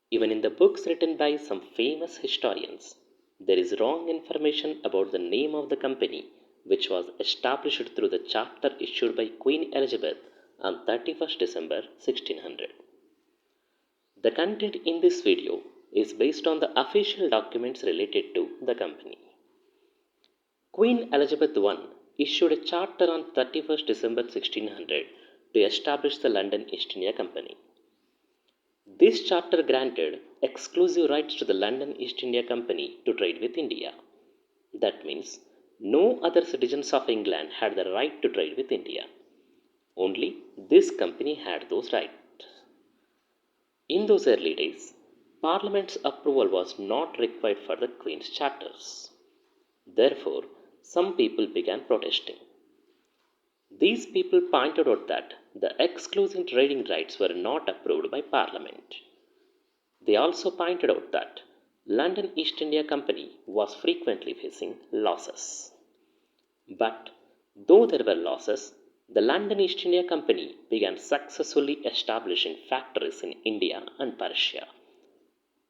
Even in the books written by some famous historians, there is wrong information about the name of the company which was established through the charter issued by Queen Elizabeth on 31st December 1600. The content in this video is based on the official documents related to the company. Queen Elizabeth I issued a charter on 31st December 1600 to establish the London East India Company. This charter granted exclusive rights to the London East India Company to trade with India. That means no other citizens of England had the right to trade with India. Only this company had those rights. In those early days, Parliament's approval was not required for the Queen's charters. Therefore, some people began protesting. These people pointed out that the exclusive trading rights were not approved by Parliament. They also pointed out that London East India Company was frequently facing losses. But though there were losses, the London East India Company began successfully establishing factories in India and Persia.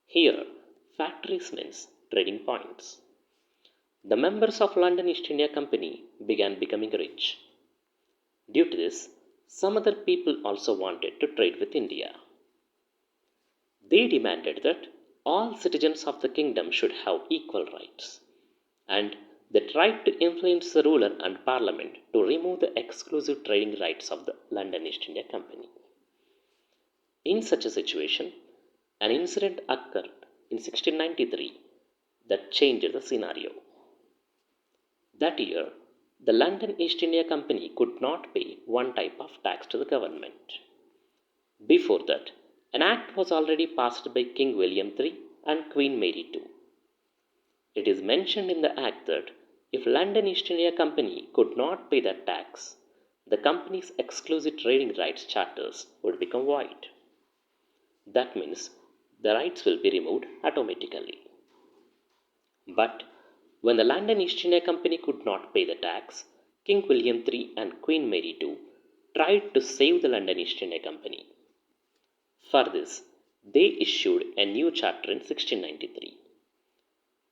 Here, factories means trading points. The members of London East India Company began becoming rich. Due to this, some other people also wanted to trade with India. They demanded that all citizens of the kingdom should have equal rights, and they tried to influence the ruler and parliament to remove the exclusive trading rights of the London East India Company. In such a situation, an incident occurred in 1693 that changed the scenario. That year, the London East India Company could not pay one type of tax to the government. Before that, an act was already passed by King William III and Queen Mary II. It is mentioned in the act that if London East India Company could not pay that tax, the company's exclusive trading rights charters would become void. That means the rights will be removed automatically. But when the London East India Company could not pay the tax, King William III and Queen Mary II tried to save the London East India Company. For this, they issued a new charter in 1693.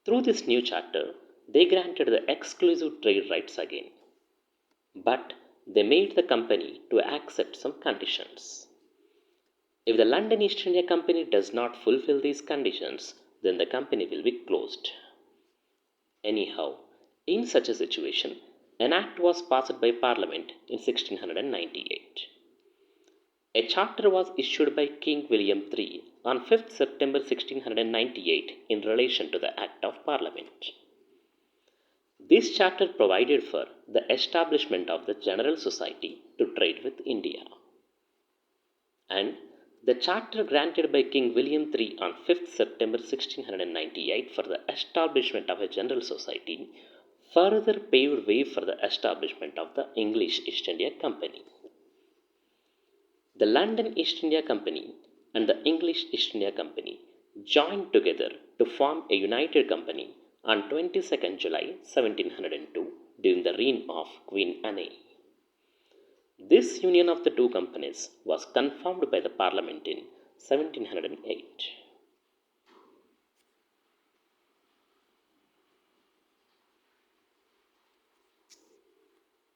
Through this new charter, they granted the exclusive trade rights again. But they made the company to accept some conditions. If the London East India Company does not fulfill these conditions, then the company will be closed. Anyhow, in such a situation, an act was passed by Parliament in 1698. A charter was issued by King William III on 5th September 1698 in relation to the Act of Parliament. This charter provided for the establishment of the General Society to trade with India. And the charter granted by King William III on 5th September 1698 for the establishment of a General Society further paved way for the establishment of the English East India Company. The London East India Company and the English East India Company joined together to form a united company on 22nd July 1702 during the reign of Queen Anne. This union of the two companies was confirmed by the Parliament in 1708.